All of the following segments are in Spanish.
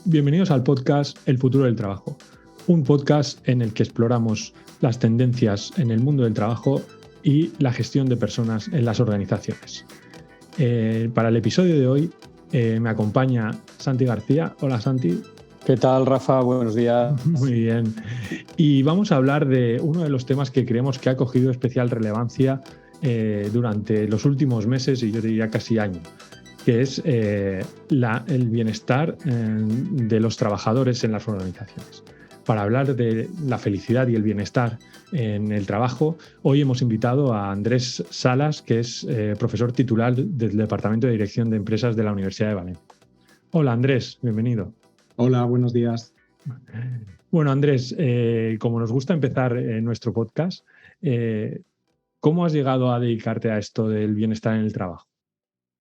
Bienvenidos al podcast El futuro del trabajo, un podcast en el que exploramos las tendencias en el mundo del trabajo y la gestión de personas en las organizaciones. Para el episodio de hoy me acompaña Santi García. Hola, Santi. ¿Qué tal, Rafa? Buenos días. Muy bien. Y vamos a hablar de uno de los temas que creemos que ha cogido especial relevancia durante los últimos meses y yo diría casi año, que es el bienestar de los trabajadores en las organizaciones. Para hablar de la felicidad y el bienestar en el trabajo, hoy hemos invitado a Andrés Salas, que es profesor titular del Departamento de Dirección de Empresas de la Universidad de Valencia. Hola, Andrés, bienvenido. Hola, buenos días. Bueno, Andrés, como nos gusta empezar nuestro podcast, ¿cómo has llegado a dedicarte a esto del bienestar en el trabajo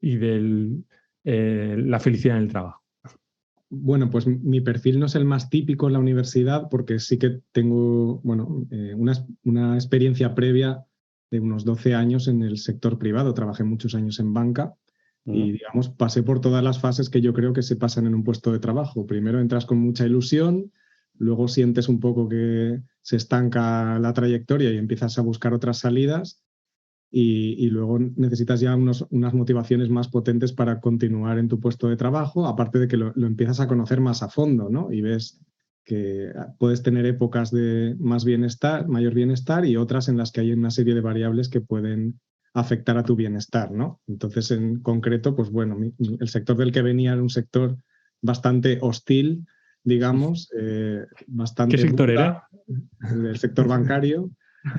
y de la felicidad en el trabajo? Bueno, pues mi perfil no es el más típico en la universidad porque sí que tengo una experiencia previa de unos 12 años en el sector privado. Trabajé muchos años en banca y, digamos, pasé por todas las fases que yo creo que se pasan en un puesto de trabajo. Primero entras con mucha ilusión, luego sientes un poco que se estanca la trayectoria y empiezas a buscar otras salidas. Y luego necesitas ya unas motivaciones más potentes para continuar en tu puesto de trabajo, aparte de que lo empiezas a conocer más a fondo, ¿no? Y ves que puedes tener épocas de mayor bienestar y otras en las que hay una serie de variables que pueden afectar a tu bienestar, ¿no? Entonces, en concreto, pues bueno, el sector del que venía era un sector bastante hostil, digamos, bastante... ¿Qué sector era? El sector bancario.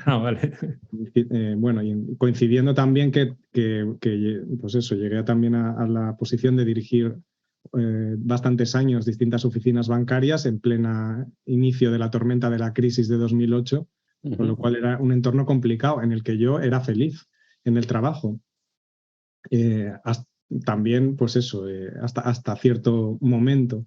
Ah, vale. Bueno, y coincidiendo también que pues eso, llegué también a la posición de dirigir bastantes años distintas oficinas bancarias en plena inicio de la tormenta de la crisis de 2008, con lo cual era un entorno complicado en el que yo era feliz en el trabajo. También, pues eso, hasta cierto momento.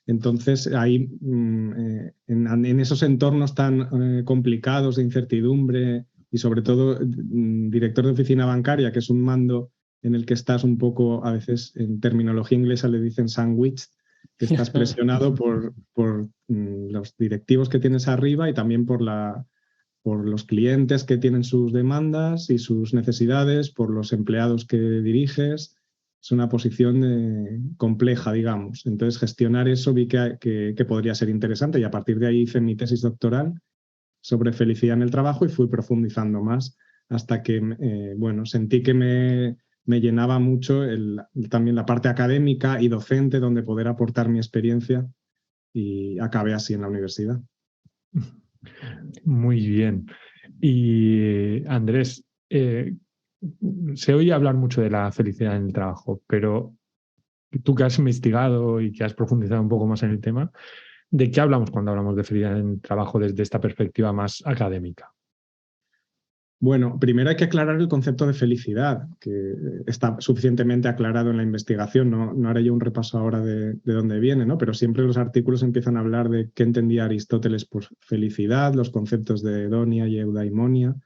Entonces, ahí, en esos entornos tan complicados de incertidumbre y sobre todo director de oficina bancaria, que es un mando en el que estás un poco, a veces en terminología inglesa le dicen sandwiched, que estás presionado por los directivos que tienes arriba y también por los clientes que tienen sus demandas y sus necesidades, por los empleados que diriges. Es una posición compleja, digamos. Entonces, gestionar eso vi que podría ser interesante y a partir de ahí hice mi tesis doctoral sobre felicidad en el trabajo y fui profundizando más hasta que, sentí que me llenaba mucho también la parte académica y docente donde poder aportar mi experiencia y acabé así en la universidad. Muy bien. Y Andrés, se oye hablar mucho de la felicidad en el trabajo, pero tú que has investigado y que has profundizado un poco más en el tema, ¿de qué hablamos cuando hablamos de felicidad en el trabajo desde esta perspectiva más académica? Bueno, primero hay que aclarar el concepto de felicidad, que está suficientemente aclarado en la investigación. No haré yo un repaso ahora de dónde viene, ¿no? Pero siempre los artículos empiezan a hablar de qué entendía Aristóteles por felicidad, los conceptos de hedonia y eudaimonia.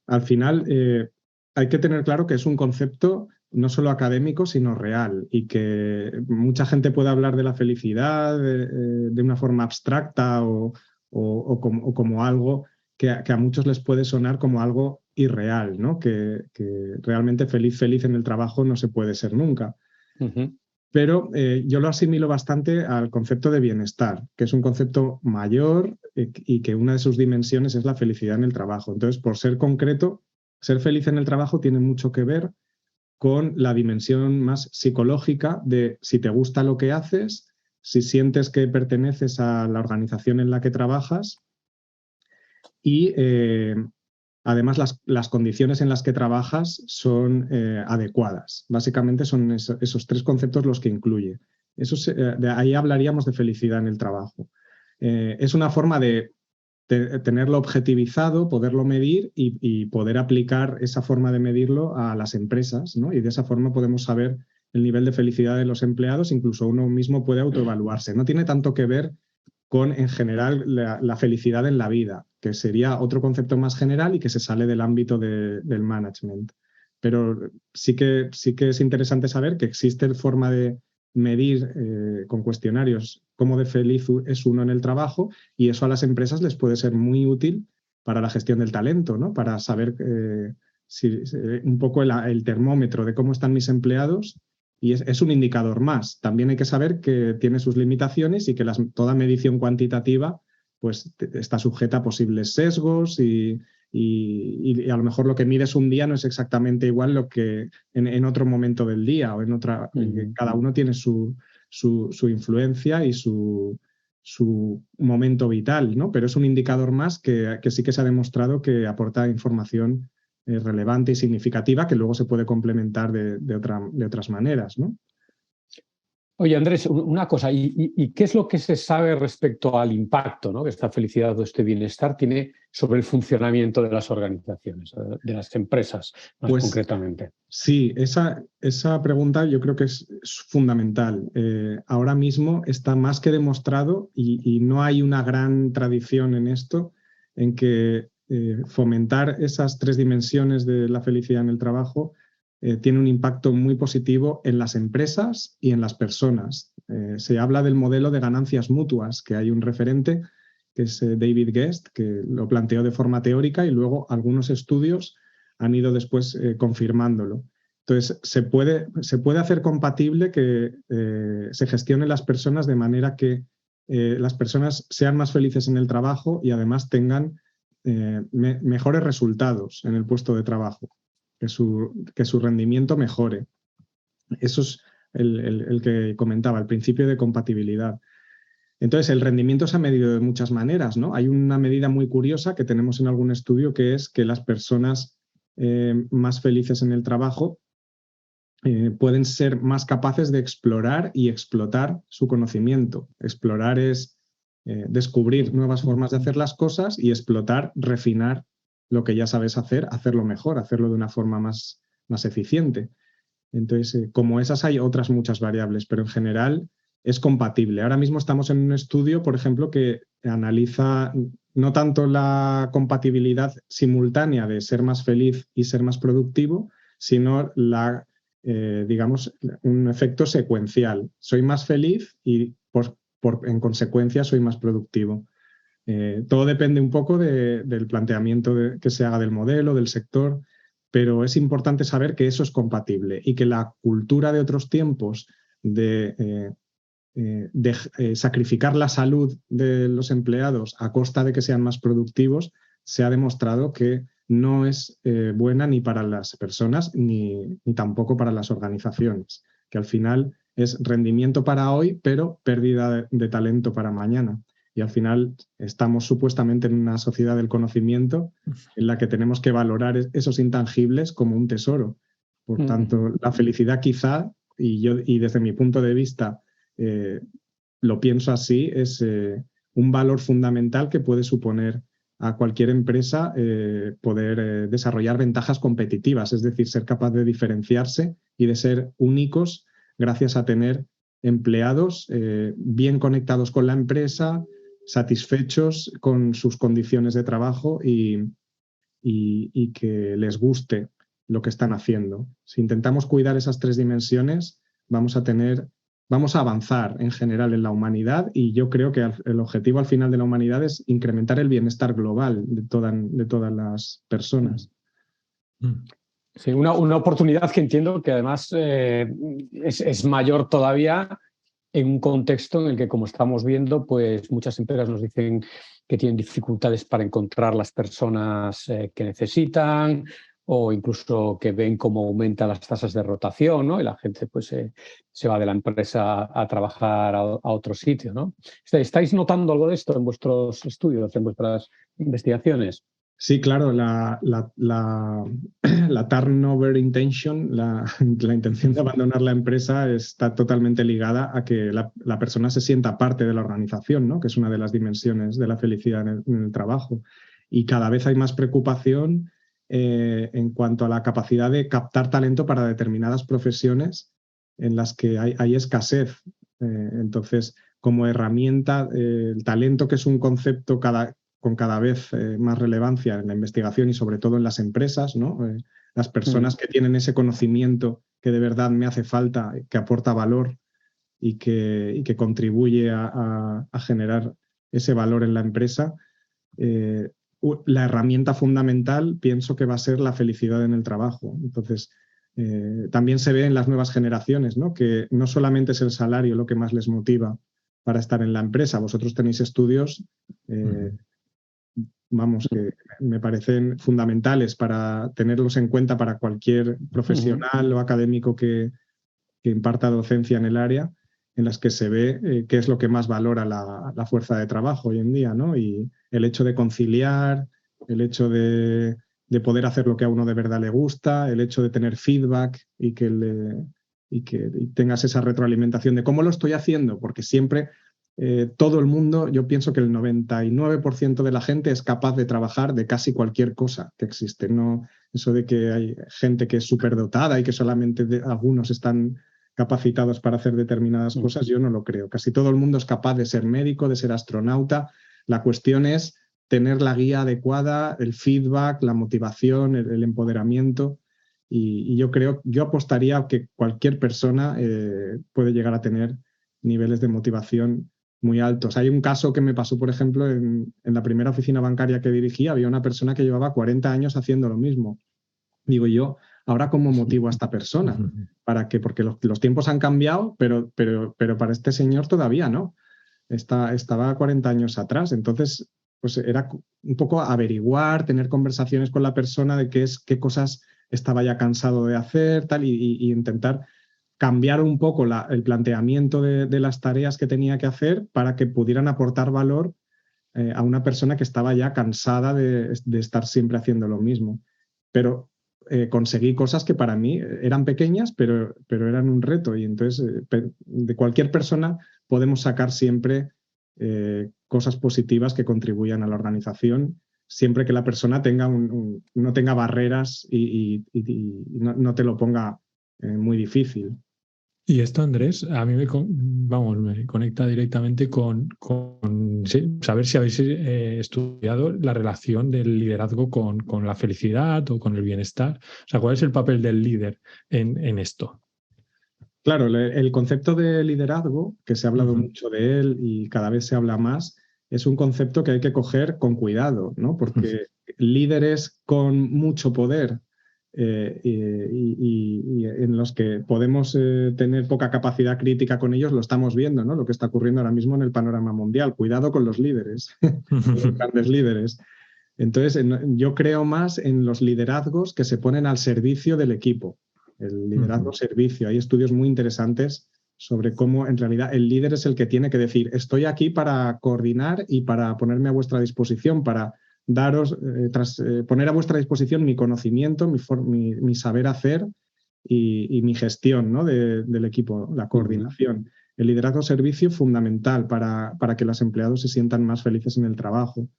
Al final, hay que tener claro que es un concepto no solo académico, sino real, y que mucha gente puede hablar de la felicidad de una forma abstracta o como algo que a muchos les puede sonar como algo irreal, ¿no? Que realmente feliz en el trabajo no se puede ser nunca. Pero yo lo asimilo bastante al concepto de bienestar, que es un concepto mayor y que una de sus dimensiones es la felicidad en el trabajo. Entonces, por ser concreto, ser feliz en el trabajo tiene mucho que ver con la dimensión más psicológica de si te gusta lo que haces, si sientes que perteneces a la organización en la que trabajas y además las condiciones en las que trabajas son adecuadas. Básicamente son esos tres conceptos los que incluye. De ahí hablaríamos de felicidad en el trabajo. Es una forma de tenerlo objetivizado, poderlo medir y poder aplicar esa forma de medirlo a las empresas, ¿no? Y de esa forma podemos saber el nivel de felicidad de los empleados, incluso uno mismo puede autoevaluarse. No tiene tanto que ver con, en general, la felicidad en la vida, que sería otro concepto más general y que se sale del ámbito del management. Pero sí que es interesante saber que existe forma de medir con cuestionarios cómo de feliz es uno en el trabajo, y eso a las empresas les puede ser muy útil para la gestión del talento, ¿no? Para saber un poco el termómetro de cómo están mis empleados, y es un indicador más. También hay que saber que tiene sus limitaciones y que toda medición cuantitativa pues, está sujeta a posibles sesgos y a lo mejor lo que mides un día no es exactamente igual lo que en otro momento del día o en otra. Cada uno tiene su influencia y su momento vital, ¿no? Pero es un indicador más que sí que se ha demostrado que aporta información relevante y significativa, que luego se puede complementar de otras maneras, ¿no? Oye, Andrés, una cosa, ¿y qué es lo que se sabe respecto al impacto, ¿no?, que esta felicidad o este bienestar tiene sobre el funcionamiento de las organizaciones, de las empresas, más concretamente? Sí, esa pregunta yo creo que es fundamental. Ahora mismo está más que demostrado, y no hay una gran tradición en esto, en que fomentar esas 3 dimensiones de la felicidad en el trabajo tiene un impacto muy positivo en las empresas y en las personas. Se habla del modelo de ganancias mutuas, que hay un referente, que es David Guest, que lo planteó de forma teórica, y luego algunos estudios han ido después confirmándolo. Entonces, se puede hacer compatible que se gestionen las personas de manera que las personas sean más felices en el trabajo y además tengan mejores resultados en el puesto de trabajo, que su rendimiento mejore. Eso es el que comentaba, el principio de compatibilidad. Entonces, el rendimiento se ha medido de muchas maneras, ¿no? Hay una medida muy curiosa que tenemos en algún estudio, que es que las personas más felices en el trabajo pueden ser más capaces de explorar y explotar su conocimiento. Explorar es descubrir nuevas formas de hacer las cosas, y explotar, refinar lo que ya sabes hacer, hacerlo mejor, hacerlo de una forma más eficiente. Entonces, como esas, hay otras muchas variables, pero en general es compatible. Ahora mismo estamos en un estudio, por ejemplo, que analiza no tanto la compatibilidad simultánea de ser más feliz y ser más productivo, sino digamos, un efecto secuencial. Soy más feliz y en consecuencia soy más productivo. Todo depende un poco del planteamiento que se haga del modelo, del sector, pero es importante saber que eso es compatible, y que la cultura de otros tiempos de sacrificar la salud de los empleados a costa de que sean más productivos se ha demostrado que no es buena ni para las personas ni tampoco para las organizaciones, que al final es rendimiento para hoy, pero pérdida de talento para mañana. Y al final estamos supuestamente en una sociedad del conocimiento en la que tenemos que valorar esos intangibles como un tesoro. Por tanto, la felicidad quizá, y desde mi punto de vista lo pienso así, es un valor fundamental que puede suponer a cualquier empresa poder desarrollar ventajas competitivas, es decir, ser capaz de diferenciarse y de ser únicos gracias a tener empleados bien conectados con la empresa, satisfechos con sus condiciones de trabajo y que les guste lo que están haciendo. Si intentamos cuidar esas 3 dimensiones, vamos a avanzar en general en la humanidad, y yo creo que el objetivo al final de la humanidad es incrementar el bienestar global de todas las personas. Sí, una oportunidad que entiendo que además es mayor todavía en un contexto en el que, como estamos viendo, pues muchas empresas nos dicen que tienen dificultades para encontrar las personas que necesitan, o incluso que ven cómo aumentan las tasas de rotación, ¿no? Y la gente pues se va de la empresa a trabajar a otro sitio, ¿no? ¿Estáis notando algo de esto en vuestros estudios, en vuestras investigaciones? Sí, claro, la turnover intention, la intención de abandonar la empresa, está totalmente ligada a que la persona se sienta parte de la organización, ¿no? Que es una de las dimensiones de la felicidad en el trabajo. Y cada vez hay más preocupación en cuanto a la capacidad de captar talento para determinadas profesiones en las que hay escasez. Entonces, como herramienta, el talento, que es un concepto con cada vez más relevancia en la investigación y sobre todo en las empresas, ¿no? Las personas que tienen ese conocimiento que de verdad me hace falta, que aporta valor y que contribuye a generar ese valor en la empresa, la herramienta fundamental pienso que va a ser la felicidad en el trabajo. Entonces, también se ve en las nuevas generaciones, ¿no? Que no solamente es el salario lo que más les motiva para estar en la empresa. Vosotros tenéis estudios, vamos, que me parecen fundamentales para tenerlos en cuenta para cualquier profesional o académico que imparta docencia en el área, en las que se ve qué es lo que más valora la fuerza de trabajo hoy en día, ¿no? Y el hecho de conciliar, el hecho de poder hacer lo que a uno de verdad le gusta, el hecho de tener feedback y que tengas esa retroalimentación de cómo lo estoy haciendo, porque siempre todo el mundo, yo pienso que el 99% de la gente es capaz de trabajar de casi cualquier cosa que existe. No, eso de que hay gente que es superdotada y que solamente algunos están capacitados para hacer determinadas cosas, yo no lo creo. Casi todo el mundo es capaz de ser médico, de ser astronauta. La cuestión es tener la guía adecuada, el feedback, la motivación, el empoderamiento. Y yo apostaría que cualquier persona puede llegar a tener niveles de motivación muy altos. Hay un caso que me pasó, por ejemplo, en la primera oficina bancaria que dirigí, había una persona que llevaba 40 años haciendo lo mismo. Digo yo, ¿ahora cómo motivo a esta persona? ¿Para qué? Porque los tiempos han cambiado, pero para este señor todavía no. Estaba 40 años atrás. Entonces, pues era un poco averiguar, tener conversaciones con la persona de qué cosas estaba ya cansado de hacer, tal, y intentar cambiar un poco el planteamiento de las tareas que tenía que hacer para que pudieran aportar valor a una persona que estaba ya cansada de estar siempre haciendo lo mismo. Pero conseguí cosas que para mí eran pequeñas, pero eran un reto. Y entonces, de cualquier persona podemos sacar siempre cosas positivas que contribuyan a la organización, siempre que la persona tenga no tenga barreras y no te lo ponga muy difícil. Y esto, Andrés, a mí me conecta directamente con sí, saber si habéis estudiado la relación del liderazgo con la felicidad o con el bienestar. O sea, ¿cuál es el papel del líder en esto? Claro, el concepto de liderazgo, que se ha hablado mucho de él y cada vez se habla más, es un concepto que hay que coger con cuidado, ¿no? Porque líderes con mucho poder y en los que podemos tener poca capacidad crítica con ellos, lo estamos viendo, ¿no? Lo que está ocurriendo ahora mismo en el panorama mundial. Cuidado con los líderes, los grandes líderes. Entonces, yo creo más en los liderazgos que se ponen al servicio del equipo. El liderazgo servicio. Hay estudios muy interesantes sobre cómo en realidad el líder es el que tiene que decir, estoy aquí para coordinar y para ponerme a vuestra disposición, para daros, poner a vuestra disposición mi conocimiento, mi saber hacer y mi gestión, ¿no? del equipo, la coordinación. El liderazgo servicio fundamental para que los empleados se sientan más felices en el trabajo.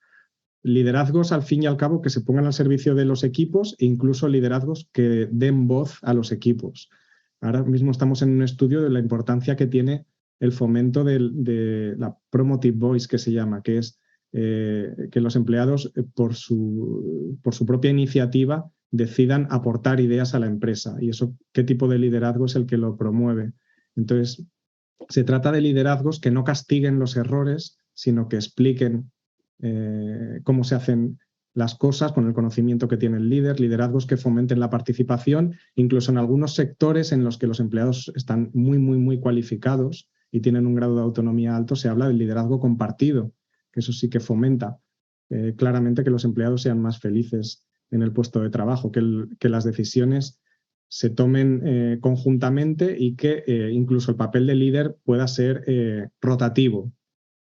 Liderazgos, al fin y al cabo, que se pongan al servicio de los equipos e incluso liderazgos que den voz a los equipos. Ahora mismo estamos en un estudio de la importancia que tiene el fomento de la promotive voice, que se llama, que es que los empleados, por su propia iniciativa, decidan aportar ideas a la empresa. Y eso, ¿qué tipo de liderazgo es el que lo promueve? Entonces, se trata de liderazgos que no castiguen los errores, sino que expliquen cómo se hacen las cosas con el conocimiento que tiene el líder, liderazgos que fomenten la participación, incluso en algunos sectores en los que los empleados están muy, muy, muy cualificados y tienen un grado de autonomía alto, se habla del liderazgo compartido, que eso sí que fomenta claramente que los empleados sean más felices en el puesto de trabajo, que las decisiones se tomen conjuntamente y que incluso el papel de líder pueda ser rotativo.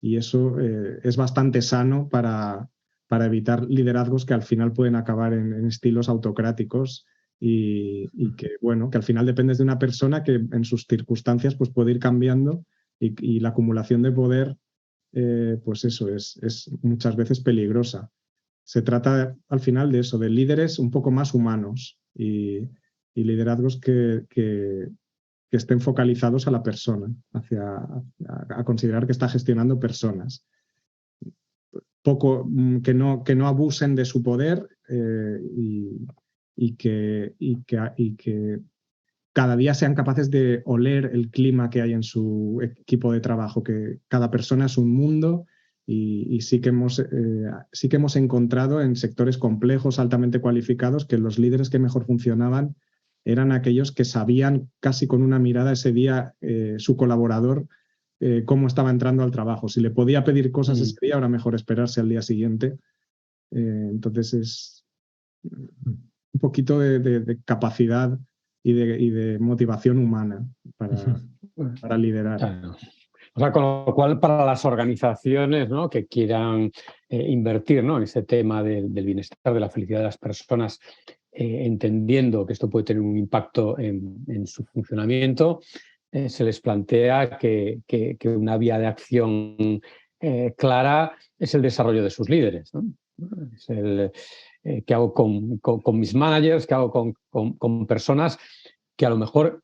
Y eso es bastante sano para evitar liderazgos que al final pueden acabar en estilos autocráticos y que, bueno, que al final dependes de una persona que en sus circunstancias pues, puede ir cambiando y la acumulación de poder, pues eso es muchas veces peligrosa. Se trata al final de eso, de líderes un poco más humanos y liderazgos que estén focalizados a la persona, a considerar que está gestionando personas. Que no abusen de su poder y que cada día sean capaces de oler el clima que hay en su equipo de trabajo, que cada persona es un mundo y sí que hemos encontrado en sectores complejos, altamente cualificados, que los líderes que mejor funcionaban eran aquellos que sabían casi con una mirada ese día su colaborador cómo estaba entrando al trabajo. Si le podía pedir cosas ese día, ahora mejor esperarse al día siguiente. Entonces es un poquito de capacidad y de motivación humana para liderar. Claro. O sea, con lo cual, para las organizaciones, ¿no?, que quieran invertir, ¿no?, en ese tema del bienestar, de la felicidad de las personas, entendiendo que esto puede tener un impacto en su funcionamiento, se les plantea que una vía de acción clara es el desarrollo de sus líderes, ¿no? Es el qué hago con mis managers, qué hago con personas que a lo mejor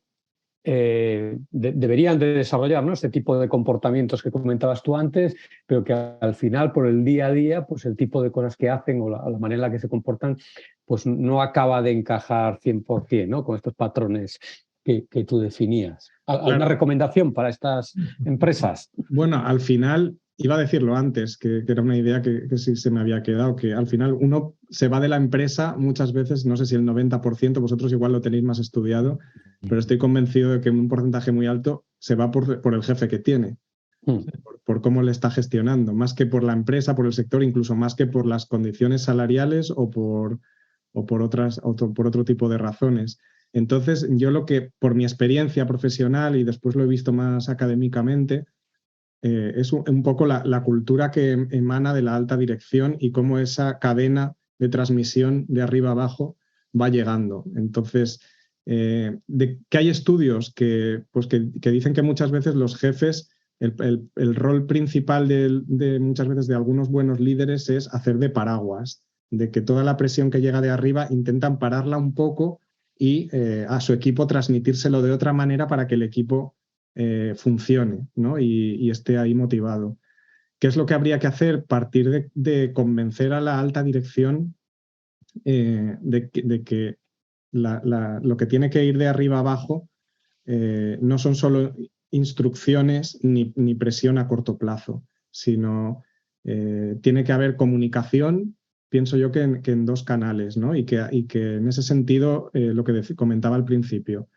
deberían de desarrollar, ¿no?, este tipo de comportamientos que comentabas tú antes, pero que al final, por el día a día, pues el tipo de cosas que hacen o la manera en la que se comportan, pues no acaba de encajar 100%, ¿no?, con estos patrones que tú definías. ¿Alguna Claro. recomendación para estas empresas? Bueno, al final, iba a decirlo antes, que era una idea que sí se me había quedado, que al final uno se va de la empresa muchas veces, no sé si el 90%, vosotros igual lo tenéis más estudiado, pero estoy convencido de que un porcentaje muy alto se va por el jefe que tiene, por cómo le está gestionando, más que por la empresa, por el sector, incluso más que por las condiciones salariales o por otro tipo de razones. Entonces, yo por mi experiencia profesional y después lo he visto más académicamente, es un poco la cultura que emana de la alta dirección y cómo esa cadena de transmisión de arriba abajo va llegando. Entonces, que hay estudios que dicen que muchas veces los jefes, el rol principal de muchas veces de algunos buenos líderes es hacer de paraguas, de que toda la presión que llega de arriba intentan pararla un poco y a su equipo transmitírselo de otra manera para que el equipo funcione, ¿no?, y esté ahí motivado. ¿Qué es lo que habría que hacer? Partir de convencer a la alta dirección de que lo que tiene que ir de arriba abajo no son solo instrucciones ni presión a corto plazo, sino tiene que haber comunicación, pienso yo que en dos canales, ¿no? Y que en ese sentido, lo que comentaba al principio,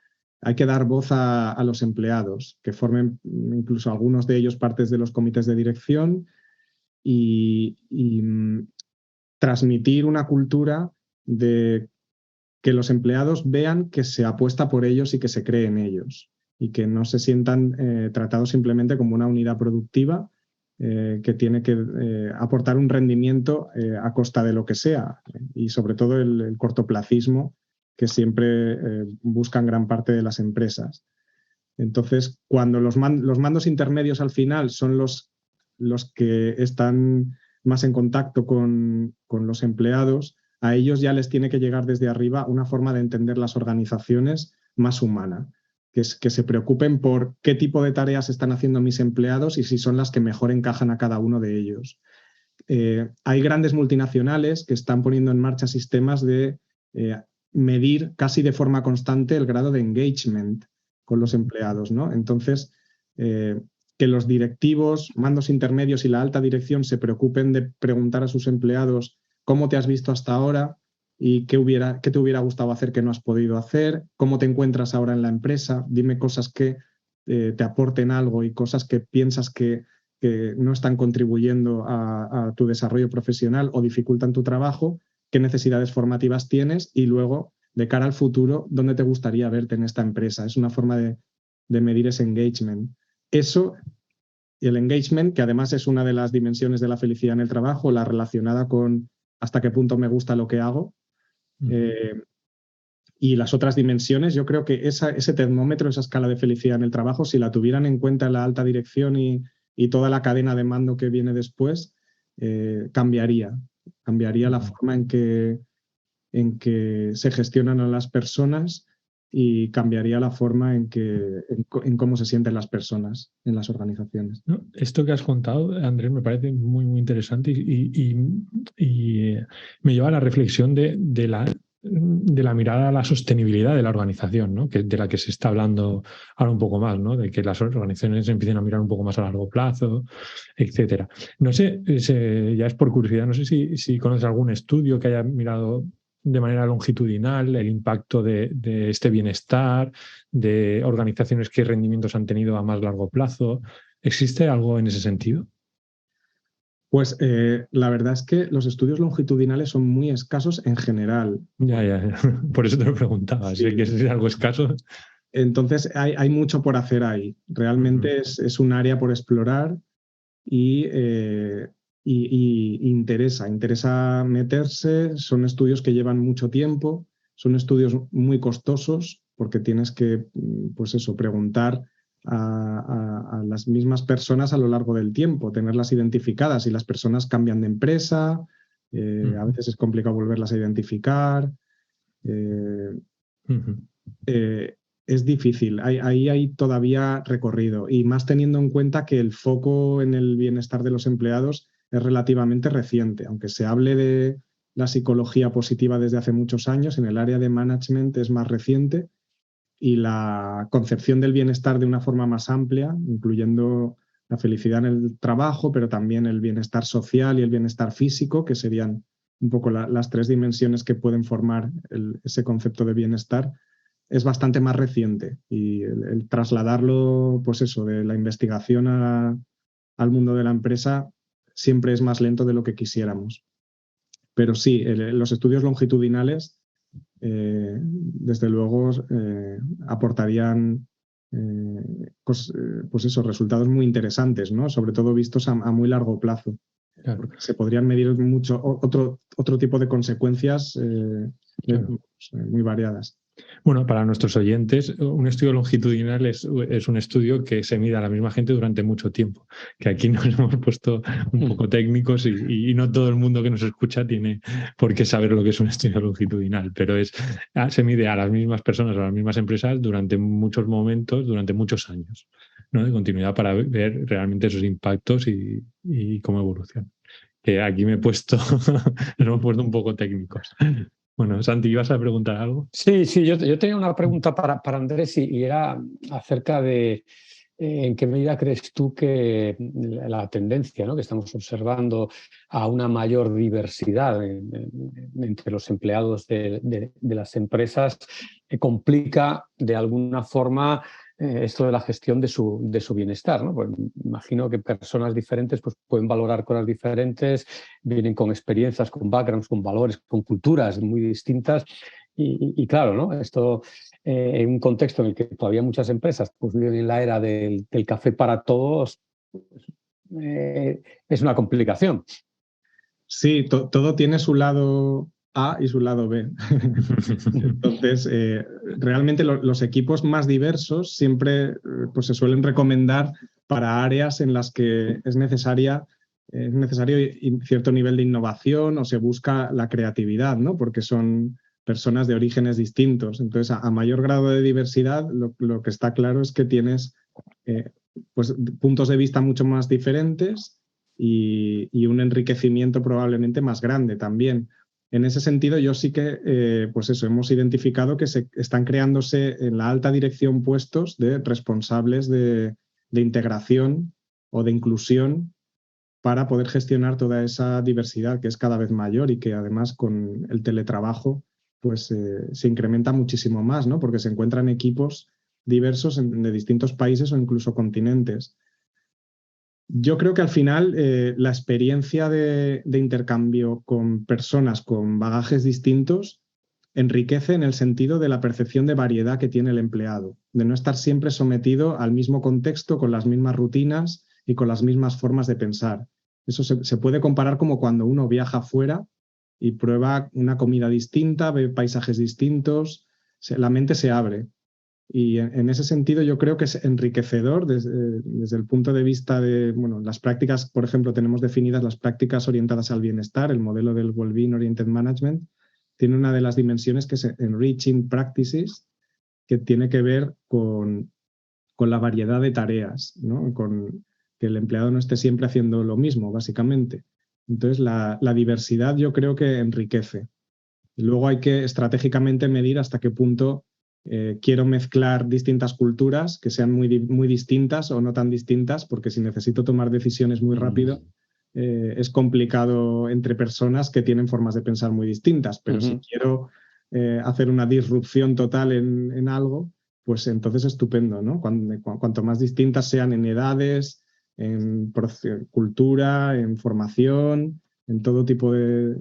hay que dar voz a los empleados, que formen incluso algunos de ellos partes de los comités de dirección y transmitir una cultura de que los empleados vean que se apuesta por ellos y que se cree en ellos y que no se sientan tratados simplemente como una unidad productiva que tiene que aportar un rendimiento a costa de lo que sea y sobre todo el cortoplacismo que siempre buscan gran parte de las empresas. Entonces, cuando los mandos intermedios al final son los que están más en contacto con los empleados, a ellos ya les tiene que llegar desde arriba una forma de entender las organizaciones más humana, que se preocupen por qué tipo de tareas están haciendo mis empleados y si son las que mejor encajan a cada uno de ellos. Hay grandes multinacionales que están poniendo en marcha sistemas de medir casi de forma constante el grado de engagement con los empleados, ¿no? Entonces, que los directivos, mandos intermedios y la alta dirección se preocupen de preguntar a sus empleados cómo te has visto hasta ahora y qué te hubiera gustado hacer que no has podido hacer, cómo te encuentras ahora en la empresa, dime cosas que te aporten algo y cosas que piensas que no están contribuyendo a tu desarrollo profesional o dificultan tu trabajo, qué necesidades formativas tienes y luego, de cara al futuro, dónde te gustaría verte en esta empresa. Es una forma de medir ese engagement. Eso y el engagement, que además es una de las dimensiones de la felicidad en el trabajo, la relacionada con hasta qué punto me gusta lo que hago. Y las otras dimensiones, yo creo que ese termómetro, esa escala de felicidad en el trabajo, si la tuvieran en cuenta la alta dirección y toda la cadena de mando que viene después, cambiaría la forma en que se gestionan a las personas y cambiaría la forma en cómo se sienten las personas en las organizaciones. No, esto que has contado, Andrés, me parece muy, muy interesante y me lleva a la reflexión de de la mirada a la sostenibilidad de la organización, ¿no? De la que se está hablando ahora un poco más, ¿no? De que las organizaciones empiecen a mirar un poco más a largo plazo, etcétera. No sé, ya es por curiosidad, no sé si conoces algún estudio que haya mirado de manera longitudinal el impacto de este bienestar, de organizaciones qué rendimientos han tenido a más largo plazo. ¿Existe algo en ese sentido? Pues la verdad es que los estudios longitudinales son muy escasos en general. Ya. Por eso te lo preguntaba. Sí. Sé que es algo escaso. Entonces hay mucho por hacer ahí. Realmente es un área por explorar y interesa meterse. Son estudios que llevan mucho tiempo, son estudios muy costosos porque tienes que, pues eso, preguntar a las mismas personas a lo largo del tiempo, tenerlas identificadas y las personas cambian de empresa, a veces es complicado volverlas a identificar. Es difícil, ahí hay todavía recorrido y más teniendo en cuenta que el foco en el bienestar de los empleados es relativamente reciente, aunque se hable de la psicología positiva desde hace muchos años, en el área de management es más reciente y la concepción del bienestar de una forma más amplia, incluyendo la felicidad en el trabajo, pero también el bienestar social y el bienestar físico, que serían un poco las tres dimensiones que pueden formar ese concepto de bienestar, es bastante más reciente y el trasladarlo, pues eso, de la investigación al mundo de la empresa siempre es más lento de lo que quisiéramos. Pero sí, los estudios longitudinales, desde luego, aportarían pues eso, resultados muy interesantes, ¿no? Sobre todo vistos a muy largo plazo. Claro. Porque se podrían medir mucho otro tipo de consecuencias claro, muy variadas. Bueno, para nuestros oyentes, un estudio longitudinal es un estudio que se mide a la misma gente durante mucho tiempo, que aquí nos hemos puesto un poco técnicos y no todo el mundo que nos escucha tiene por qué saber lo que es un estudio longitudinal, pero se mide a las mismas personas, a las mismas empresas durante muchos momentos, durante muchos años, ¿no? De continuidad para ver realmente esos impactos y cómo evolucionan. Que aquí me he puesto, nos hemos puesto un poco técnicos. Bueno, Santi, ¿ibas a preguntar algo? Sí, yo tenía una pregunta para Andrés y era acerca de en qué medida crees tú que la tendencia, ¿no?, que estamos observando a una mayor diversidad entre los empleados de las empresas complica de alguna forma esto de la gestión de su bienestar, ¿no? Pues imagino que personas diferentes pues, pueden valorar cosas diferentes, vienen con experiencias, con backgrounds, con valores, con culturas muy distintas y claro, ¿no? Esto en un contexto en el que todavía muchas empresas pues, viven en la era del café para todos, es una complicación. Sí, todo tiene su lado A y su lado B. Entonces, realmente los equipos más diversos siempre pues, se suelen recomendar para áreas en las que es necesario cierto nivel de innovación o se busca la creatividad, ¿no? Porque son personas de orígenes distintos. Entonces, a mayor grado de diversidad, lo que está claro es que tienes pues, puntos de vista mucho más diferentes y un enriquecimiento probablemente más grande también. En ese sentido, yo sí que, pues eso, hemos identificado que se están creándose en la alta dirección puestos de responsables de integración o de inclusión para poder gestionar toda esa diversidad que es cada vez mayor y que además con el teletrabajo pues se incrementa muchísimo más, ¿no? Porque se encuentran equipos diversos de distintos países o incluso continentes. Yo creo que al final la experiencia de intercambio con personas con bagajes distintos enriquece en el sentido de la percepción de variedad que tiene el empleado, de no estar siempre sometido al mismo contexto, con las mismas rutinas y con las mismas formas de pensar. Eso se puede comparar como cuando uno viaja fuera y prueba una comida distinta, ve paisajes distintos, la mente se abre. Y en ese sentido yo creo que es enriquecedor desde el punto de vista de, bueno, las prácticas, por ejemplo, tenemos definidas las prácticas orientadas al bienestar, el modelo del Wellbeing Oriented Management, tiene una de las dimensiones que es Enriching Practices, que tiene que ver con la variedad de tareas, ¿no? Con que el empleado no esté siempre haciendo lo mismo, básicamente. Entonces, la diversidad yo creo que enriquece. Y luego hay que estratégicamente medir hasta qué punto quiero mezclar distintas culturas que sean muy distintas o no tan distintas, porque si necesito tomar decisiones muy rápido, es complicado entre personas que tienen formas de pensar muy distintas. Pero si quiero hacer una disrupción total en algo, pues entonces estupendo, ¿no? Cuanto más distintas sean en edades, en cultura, en formación, en todo tipo de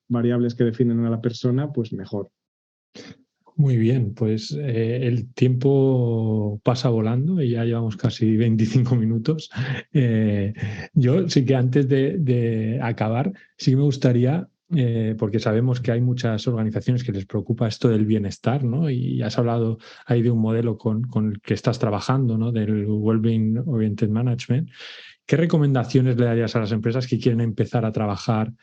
variables que definen a la persona, pues mejor. Muy bien, pues el tiempo pasa volando y ya llevamos casi 25 minutos. Yo sí que antes de acabar, sí que me gustaría, porque sabemos que hay muchas organizaciones que les preocupa esto del bienestar, ¿no? Y has hablado ahí de un modelo con el que estás trabajando, ¿no? Del Wellbeing Oriented Management. ¿Qué recomendaciones le darías a las empresas que quieren empezar a trabajar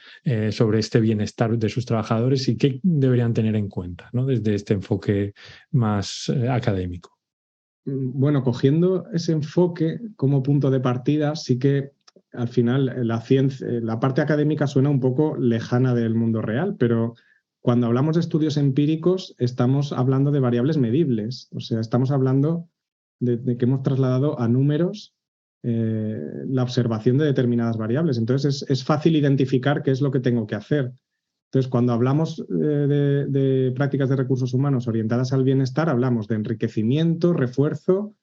sobre este bienestar de sus trabajadores y qué deberían tener en cuenta, ¿no? Desde este enfoque más académico? Bueno, cogiendo ese enfoque como punto de partida, sí que al final la ciencia, la parte académica suena un poco lejana del mundo real, pero cuando hablamos de estudios empíricos estamos hablando de variables medibles, o sea, estamos hablando de que hemos trasladado a números la observación de determinadas variables. Entonces es fácil identificar qué es lo que tengo que hacer. Entonces, cuando hablamos de prácticas de recursos humanos orientadas al bienestar, hablamos de enriquecimiento, refuerzo,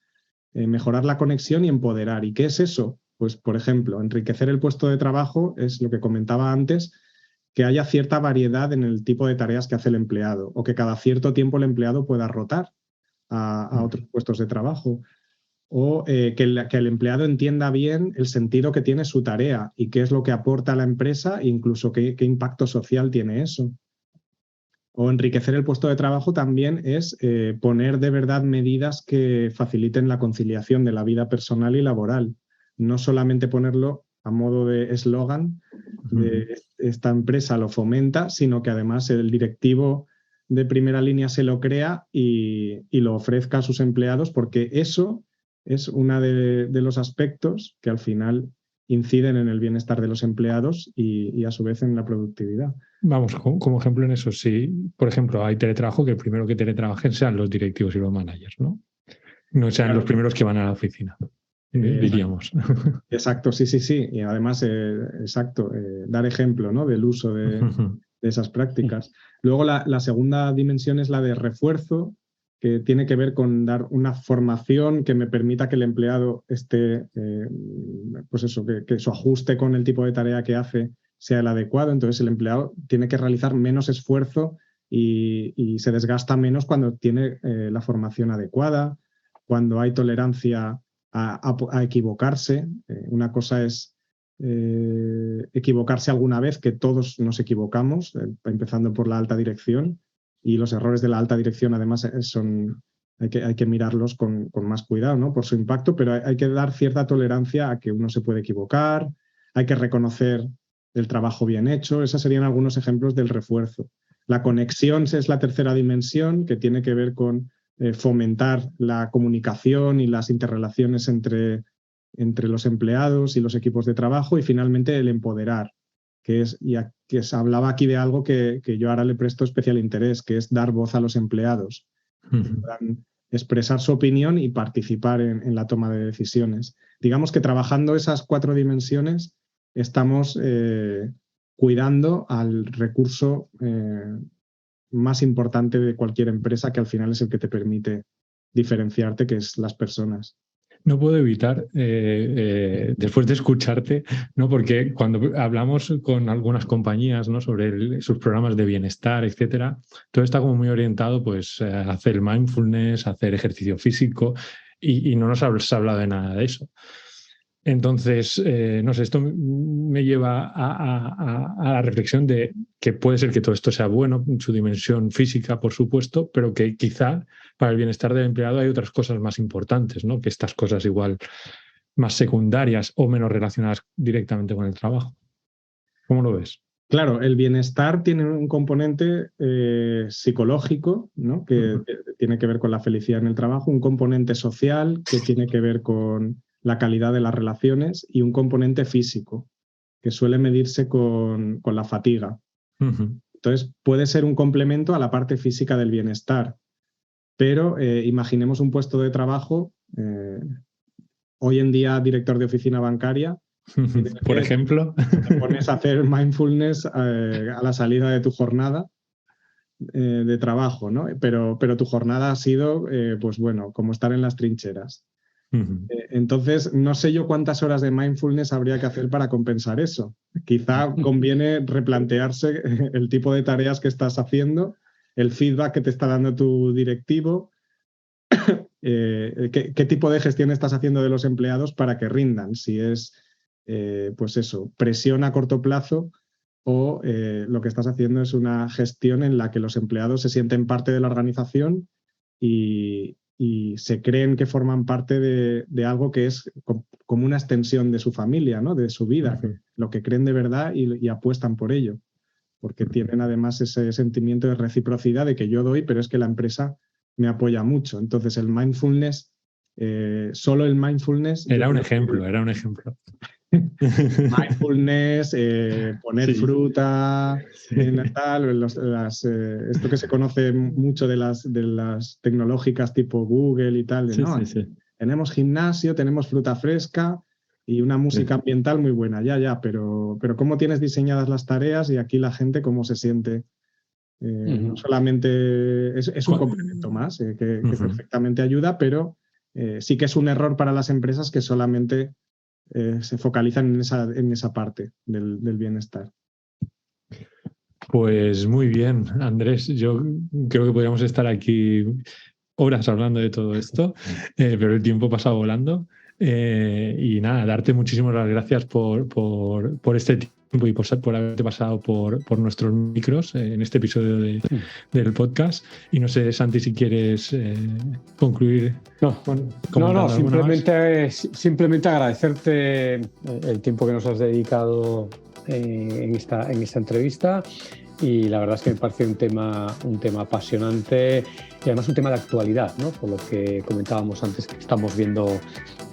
mejorar la conexión y empoderar. ¿Y qué es eso? Pues, por ejemplo, enriquecer el puesto de trabajo es lo que comentaba antes, que haya cierta variedad en el tipo de tareas que hace el empleado o que cada cierto tiempo el empleado pueda rotar a otros puestos de trabajo. O que el empleado entienda bien el sentido que tiene su tarea y qué es lo que aporta a la empresa e incluso qué impacto social tiene eso. O enriquecer el puesto de trabajo también es poner de verdad medidas que faciliten la conciliación de la vida personal y laboral. No solamente ponerlo a modo de eslogan de esta empresa lo fomenta, sino que además el directivo de primera línea se lo crea y lo ofrezca a sus empleados, porque eso es uno de los aspectos que al final inciden en el bienestar de los empleados y a su vez en la productividad. Vamos, como ejemplo en eso, sí. Por ejemplo, hay teletrabajo, que el primero que teletrabajen sean los directivos y los managers, ¿no? No sean Claro. Los primeros que van a la oficina, diríamos. Exacto, sí. Y además, exacto, dar ejemplo, ¿no? Del uso de esas prácticas. Luego la segunda dimensión es la de refuerzo, que tiene que ver con dar una formación que me permita que el empleado esté, pues eso, que su ajuste con el tipo de tarea que hace sea el adecuado. Entonces el empleado tiene que realizar menos esfuerzo y se desgasta menos cuando tiene la formación adecuada, cuando hay tolerancia a equivocarse. Una cosa es equivocarse alguna vez, que todos nos equivocamos, empezando por la alta dirección, y los errores de la alta dirección además hay que mirarlos con más cuidado, ¿no? Por su impacto, pero hay que dar cierta tolerancia a que uno se puede equivocar, hay que reconocer el trabajo bien hecho. Esos serían algunos ejemplos del refuerzo. La conexión es la tercera dimensión, que tiene que ver con fomentar la comunicación y las interrelaciones entre los empleados y los equipos de trabajo, y finalmente el empoderar, que se hablaba aquí de algo que yo ahora le presto especial interés, que es dar voz a los empleados, que puedan expresar su opinión y participar en la toma de decisiones. Digamos que trabajando esas 4 dimensiones estamos cuidando al recurso más importante de cualquier empresa, que al final es el que te permite diferenciarte, que es las personas. No puedo evitar, después de escucharte, ¿no? Porque cuando hablamos con algunas compañías, ¿no? Sobre sus programas de bienestar, etcétera, todo está como muy orientado, pues, a hacer mindfulness, a hacer ejercicio físico, y no nos has hablado de nada de eso. Entonces, no sé, esto me lleva a la reflexión de que puede ser que todo esto sea bueno en su dimensión física, por supuesto, pero que quizá para el bienestar del empleado hay otras cosas más importantes, ¿no? Que estas cosas igual más secundarias o menos relacionadas directamente con el trabajo. ¿Cómo lo ves? Claro, el bienestar tiene un componente psicológico, ¿no? Que tiene que ver con la felicidad en el trabajo, un componente social que tiene que ver con la calidad de las relaciones, y un componente físico que suele medirse con la fatiga. Entonces, puede ser un complemento a la parte física del bienestar, pero imaginemos un puesto de trabajo, hoy en día director de oficina bancaria, por ejemplo, te pones a hacer mindfulness a la salida de tu jornada de trabajo, ¿no? Pero tu jornada ha sido, pues bueno, como estar en las trincheras. Entonces, no sé yo cuántas horas de mindfulness habría que hacer para compensar eso. Quizá conviene replantearse el tipo de tareas que estás haciendo, el feedback que te está dando tu directivo, qué tipo de gestión estás haciendo de los empleados para que rindan. Si es, pues eso, presión a corto plazo o lo que estás haciendo es una gestión en la que los empleados se sienten parte de la organización y se creen que forman parte de algo que es como una extensión de su familia, ¿no? De su vida, lo que creen de verdad y apuestan por ello, porque tienen además ese sentimiento de reciprocidad de que yo doy, pero es que la empresa me apoya mucho. Entonces el mindfulness, solo el mindfulness... Era un ejemplo. Mindfulness, poner fruta, tal, esto que se conoce mucho de las tecnológicas tipo Google y tal. Tenemos gimnasio, tenemos fruta fresca y una música ambiental muy buena, pero ¿cómo tienes diseñadas las tareas y aquí la gente cómo se siente? No solamente es un complemento más que perfectamente ayuda, pero sí que es un error para las empresas que solamente se focalizan en esa parte del bienestar. Pues muy bien, Andrés. Yo creo que podríamos estar aquí horas hablando de todo esto, pero el tiempo pasa volando. Y nada, darte muchísimas gracias por este tiempo y por haberte pasado por nuestros micros en este episodio del podcast. Y no sé, Santi, si quieres concluir. Simplemente agradecerte el tiempo que nos has dedicado en esta entrevista. Y la verdad es que me parece un tema apasionante y además un tema de actualidad, ¿no? Por lo que comentábamos antes que estamos viendo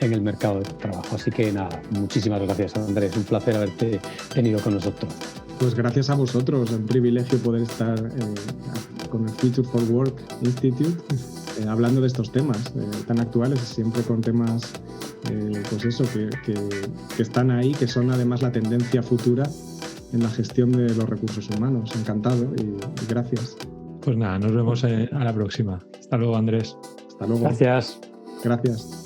en el mercado de trabajo. Así que nada, muchísimas gracias, Andrés. Un placer haberte tenido con nosotros. Pues gracias a vosotros, es un privilegio poder estar con el Future for Work Institute hablando de estos temas tan actuales, siempre con temas pues eso, que están ahí, que son además la tendencia futura en la gestión de los recursos humanos. Encantado y gracias. Pues nada, nos vemos a la próxima. Hasta luego, Andrés. Hasta luego. Gracias. Gracias.